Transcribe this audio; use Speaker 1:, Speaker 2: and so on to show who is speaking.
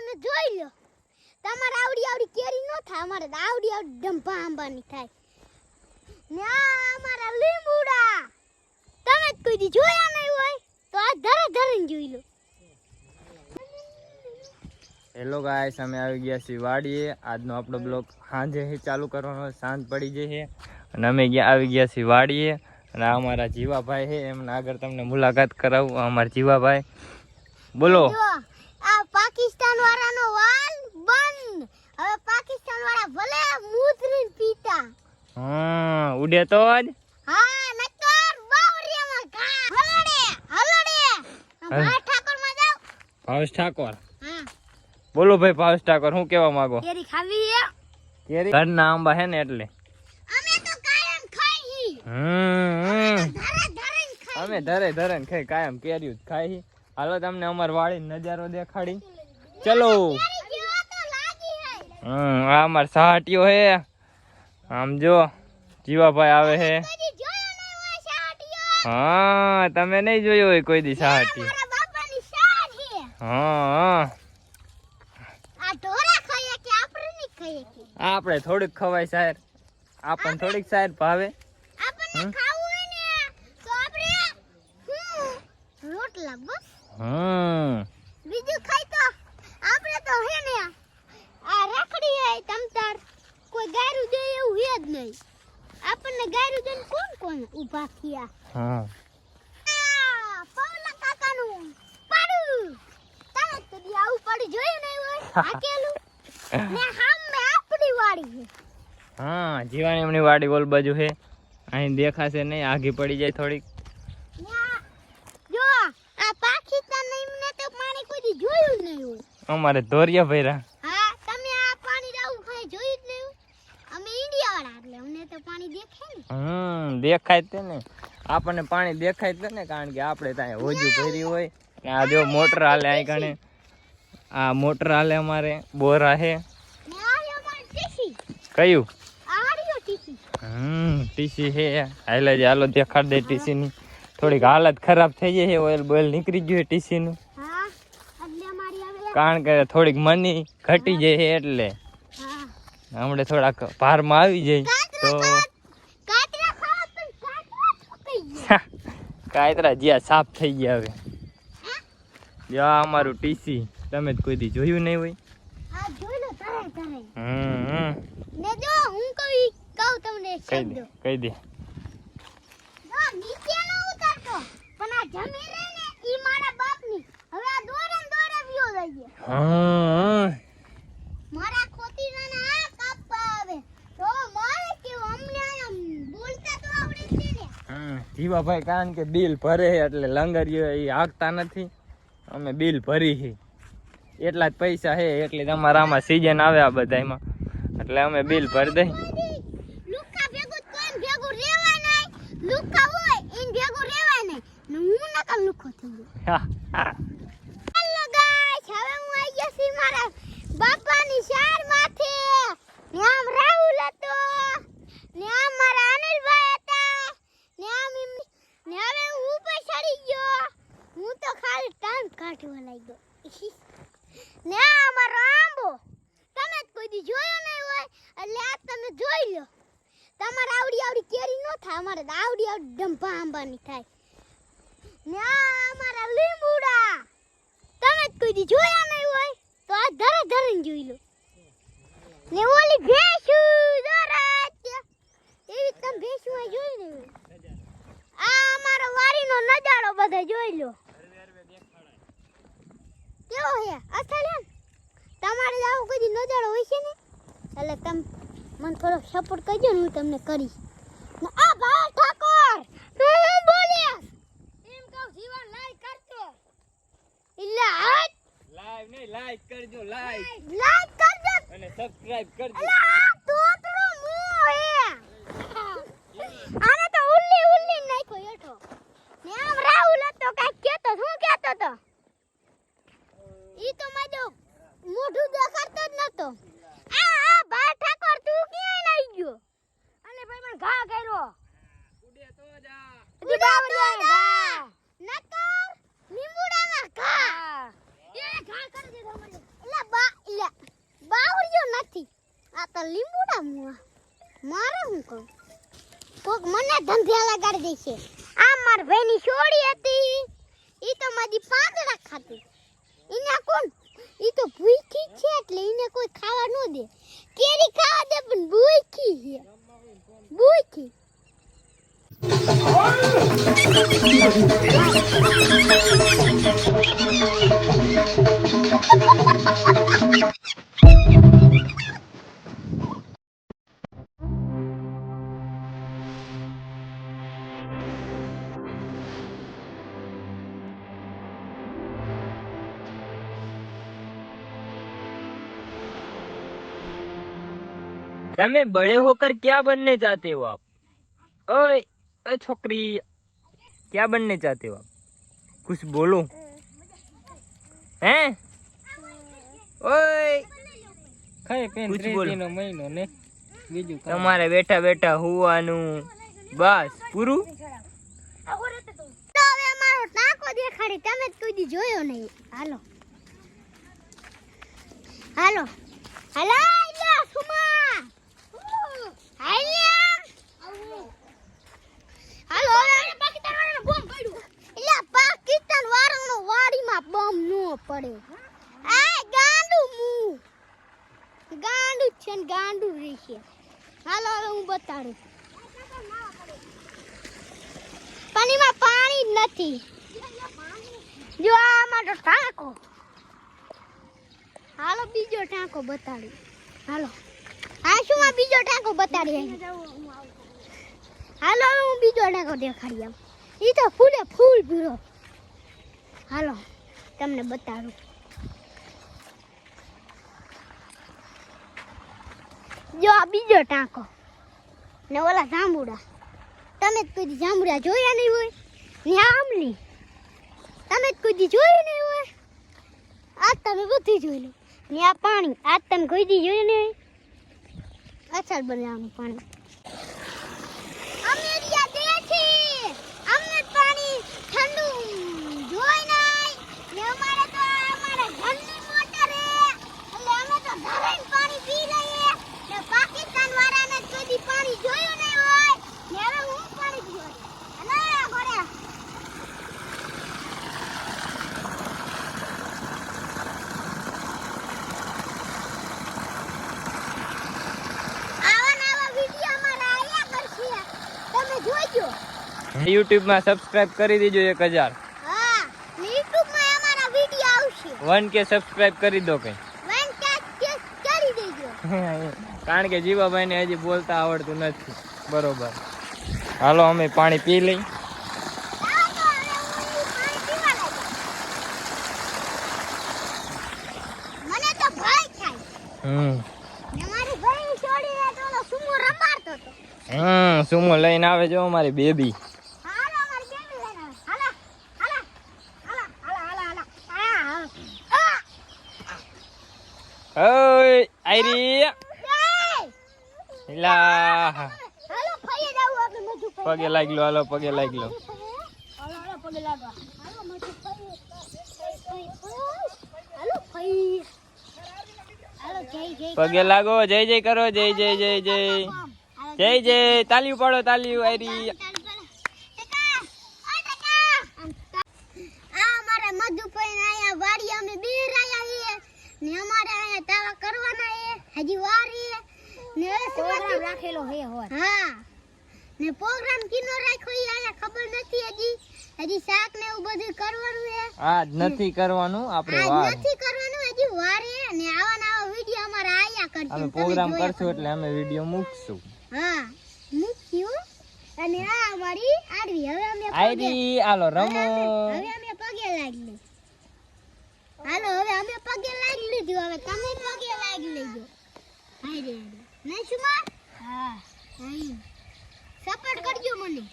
Speaker 1: તમે જોઈ લો. તમારે આવડી આવડી કેરી નો થાય, અમારે તો આવડી આવડી ડંભા આંબાની થાય. ને આ અમારા લીંબુડા તમે જ કોઈ દી જોયા નહીં હોય તો આ ધરીને જોઈ લો.
Speaker 2: હેલો ગાઈસ, અમે આવી ગયા છીએ વાડીએ. આજનો આપણો બ્લોગ સાંજે ચાલુ કરવાનો, સાંજ પડી જઈ છે અને અમે આવી ગયા છીએ વાડીએ. અને આ અમારા જીવાભાઈ છે, એમને આગળ તમને મુલાકાત કરાવું. અમારા જીવાભાઈ બોલો.
Speaker 1: આ પાકિસ્તાન વાળાનો વાલ બંધ. હવે પાકિસ્તાન વાળા ભલે મૂતરીને પીતા.
Speaker 2: હા, ઉડે તો જ.
Speaker 1: હા, નકર બાવરિયામાં ઘા. હલડે ભાઈ ઠાકોર માં જાવ.
Speaker 2: ભાવેશ ઠાકોર.
Speaker 1: હા
Speaker 2: બોલો ભાઈ ભાવેશ ઠાકોર, શું કહેવા માંગો?
Speaker 1: કેરી ખાવી છે?
Speaker 2: કેરી ઘરના આંબા હે ને એટલે
Speaker 1: અમે તો કાયમ ખાઈ.
Speaker 2: અમે ધરે ખાઈ, કાયમ કેરી જ ખાઈ. હાલો તમને અમાર વાડી નજારો દેખાડી. ચલો. આ અમાર સહાટીઓ હે. આમ જો જીવાભાઈ આવે હે. હા, તમે નહીં જોયું હોય કોઈ દી સહાટી? હા, આપણે થોડીક ખવાય સાહેબ, આપણને થોડીક સાહેબ ભાવે.
Speaker 1: બીજું ખાઈ તો આપણે તો હે ને આ રાખડી હે તમતાર કોઈ ગાયરું દે એવું હે જ નહીં. આપણને ગાયરું દે કોણ ઊભા થયા.
Speaker 2: હા,
Speaker 1: પૌલા કાકાનું પાડું તમે તો દી આવું પાડું જોયું નહીં હોય. આકેલું ને સામે આપણી વાડી છે.
Speaker 2: હા, જીવાની એમની વાડી ઓલ બાજુ છે. અહીં દેખાશે નહીં, આઘી પડી જાય થોડીક.
Speaker 1: જો આ પાકિસ્તાન એમને તો પાણી કોઈ જોયું નહીં હોય.
Speaker 2: અમારે ધોરિયા ભર્યા.
Speaker 1: હા, તમે આ પાણી રાવું ખાઈ જોયું જ નહીં હોય. અમે ઇન્ડિયા વાળા એટલે અમને તો પાણી દેખાય ને.
Speaker 2: દેખાય તે ને, આપણને પાણી દેખાય તે ને, કારણ કે આપણે ત્યાં હોજુ ભરી હોય. આ જો મોટર હાલે અહીં કણે, આ મોટર હાલે અમારે બોરા હે.
Speaker 1: ને આ અમાર ટીસી
Speaker 2: કયું?
Speaker 1: આડિયો ટીસી.
Speaker 2: ટીસી હે. હાલો દેખાડ દે ટીસી ની. થોડીક હાલત ખરાબ થઈ જાય છે, ઓઇલ બોઇલ નીકળી ગયું ટીસી નું.
Speaker 1: હા, એટલે અમારી હવે
Speaker 2: કારણ કે થોડીક મની ઘટી જાય છે એટલે.
Speaker 1: હા,
Speaker 2: હમણે થોડાક ભારમાં આવી જાય તો
Speaker 1: કાતરા ખાવા પણ કાતરા થઈ ગયા.
Speaker 2: કાયતરા જ્યાં સાફ થઈ ગયા. હવે જો આ અમારું ટીસી તમે જ કોઈ દી જોયું નહીં હોય.
Speaker 1: આ જોઈ લો તારે ને જો હું કહું તમને એક શબ્દ
Speaker 2: કહી દે.
Speaker 1: જો નીચે ન ઉતરતો પણ આ જમી રે ને ઈ મારા બાપની. હવે આ દોરે વિયો જાય. મારા ખોતીના આ કાપવા આવે તો મારે કેવું અમને આમ બોલતા તો આવડે જ ને.
Speaker 2: જીવાભાઈ કારણ કે બિલ ભરે એટલે લંગરીઓ એ હાંકતા નથી. અમે બિલ ભરી છે, એટલા જ પૈસા છે એટલે તમારા આમાં સીઝન આવે આ બધામાં એટલે અમે બિલ ભરી દઈ.
Speaker 1: લુકા ભેગું કોઈ ભેગું રેવાય નહીં. લુકા હોય ઈન ભેગું રેવાય નહીં. ને હું નકમ લુખો થઈ ગયો. હેલો ગાઈસ, હવે હું આવી ગયો છું મારા બાપાની શાર માથે. ને આમ રાહુલ હતો, ને આમ મારા અનિલભાઈ હતા, ને આમ ને હવે હું ઉપર ચડી ગયો. હું તો ખાલી ટાઈમ કાઢવા લાગ્યો. ને આ અમારો આંબો તમે જ કોઈ દી જોયો નહીં હોય એટલે આ તમે જોઈ લો. તમારે આવડી આવડી કેરી નો થાય, અમારે તો આવડી આવડી ડંભા આંબાની થાય. ને આ અમારા લીંબુડા તમે જ કોઈ દી જોયા નહીં હોય તો આ ધરીને જોઈ લો. ને ઓલી ભેંસું દોરાત એવી તમે ભેંસું જોઈ નહીં હોય. આ અમારો વાડીનો નજારો બધા જોઈ લો કેવો હે. અસલ હે તમારે આવું કોઈ નજારો હોય છે ને એટલે તમે મને થોડો સપોર્ટ કરજો ને હું તમને કરીશ. ને આ ભાઈ ઠાકોર હું બોલ્યા એમ કહું જીવન લાઈક કરજો. એટલે હાથ
Speaker 2: લાઈવ નહીં, લાઈક કરજો. લાઈક
Speaker 1: કરજો
Speaker 2: અને સબસ્ક્રાઇબ કરજો.
Speaker 1: એટલે આ તોતરો મો હે આને તો ઉલ્લી નાખ્યો હેઠો. ને આમ રાહુલ હતો કાઈ કહેતો હું કહેતો તો ઈ તો માજો મોઢું દેખાડતો જ નતો. આ ભાઈ ઠાકોર તું ક્યાં લઈ ગયો? અને ભાઈ મને ઘા કર્યો.
Speaker 2: ઉડે તો જા.
Speaker 1: દીબાવરિયા નકર લીંબુડાના ઘા. એ ઘા કરી દીધો મને. એટલે કહું કોક મને ધંધે લગાડી દેશે આ માર ભાઈની છોડી હતી ઈ તો મારી પાંદડા ખાતી ઈને કોણ ઈ તો ભૂખી છે એટલે ઈને કોઈ ખાવા ન દે કેરી ખાવા દે પણ ભૂખી છે ભૂખી
Speaker 2: તમે बड़े होकर क्या बनने चाहते हो आप? ओए ओए छोकरी क्या बनने चाहते हो आप? कुछ बोलो हैं? ओए
Speaker 3: ખાઈ પેન
Speaker 2: कुछ बोलो.
Speaker 3: 3 નો મહિનો ને બીજું કાંઈ.
Speaker 2: તમારે બેઠા બેઠા હુવાનું બસ પૂરું.
Speaker 1: તો હવે મારો ટાંકો દેખાડી તમે જ કોઈ દી જોયો નહીં હાલો હાલો હાલો આઈલા સુમા આઈલા હાલો હવે પાકિસ્તાન વાળાનો બોમ્બ પડ્યો એટલે પાકિસ્તાન વાળાનો વાડીમાં બોમ્બ નો પડે આ ગાંડુ છે ને ગાંડુ રહેશે હાલો હવે હું બતાડું પાણીમાં પાણી જ નથી જો આ મારો ટાંકો હાલો બીજો ટાંકો બતાડી હાલો આ શું આ બીજો ટાંકો બતાડી હાલો હવે હું બીજો ટાંકો દેખાડી આમ ઈ તો ફૂલે ફૂલ ભીરો હાલો તમને બતાડું જો આ બીજો ટાંકો ને ઓલા જાંબુડા તમે જ કોઈ જાંબુડા જોયા નહીં હોય ને આમલી તમે જ કોઈ જોયું નહીં હોય આ તમે બધું જોઈ લો ને આ પાણી આ તમે કોઈ દી જોયું નહીં હોય અસર બનાવવાનું પાણી અમે રિયા દે છે અમને પાણી ઠંડુ જોઈ નહીં ને અમારે તો અમારે ઘરની મોટર હે એટલે અમે તો ધરાઈને પાણી પી લઈએ ને પાકિસ્તાન વાળાને કોઈ દી પાણી જોયું નહીં હોય ને હવે હું પાણી પીવું અને ઘરે
Speaker 2: YouTube માં સબસ્ક્રાઇબ કરી દેજો 1000.
Speaker 1: હા YouTube માં અમારા વિડિયો આવશે
Speaker 2: 1k સબસ્ક્રાઇબ કરી દો કઈ
Speaker 1: 1k કરી દેજો
Speaker 2: કારણ કે જીવાભાઈ ને હજી બોલતા આવડતું નથી બરોબર હાલો અમે પાણી પી લઈ
Speaker 1: મને તો ભય થાય
Speaker 2: હમ
Speaker 1: ને મારી ભાઈ છોડીને તો સુમો રમાડતો હતો
Speaker 2: સુમો લઈને આવે જો અમારી બેબી
Speaker 1: હાલો મારી બેબી લઈને આવે હાલો
Speaker 2: ઓય આયરી લા
Speaker 1: હાલો ફઈએ જાવ આપણે મજુ
Speaker 2: પગે લાગી લો હાલો પગે લાગી લો
Speaker 1: હાલો પગે લાગો હાલો મજુ ફઈએ હાલો ફઈએ હાલો જય જય
Speaker 2: પગે લાગો જય જય કરો જય જય જય જય જય જય તાલીઓ પાડો તાલીઓ આયરી
Speaker 1: હજી વાર ને પ્રોગ્રામ રાખેલો હે હોય હા ને પ્રોગ્રામ કિનો રાખ્યો ઈ આને ખબર નથી હજી શાક ને એવું બધું કરવાનું હે
Speaker 2: આજ નથી કરવાનું આપણે વાર
Speaker 1: નથી કરવાનું હજી વાર હે ને આવા વિડિયો અમારા આયા કરશે
Speaker 2: અમે પ્રોગ્રામ કરશું એટલે અમે વિડિયો મૂકશું
Speaker 1: હા મૂક્યું અને આ અમારી આડવી હવે અમે
Speaker 2: આયરી હાલો રમો
Speaker 1: હવે અમે પગે લાગી હાલો હવે અમે પગે લાગી લીધું હવે તમે પગે લાગી લેજો હાય રે નહીં સુમા હા સપોર્ટ કરજો મને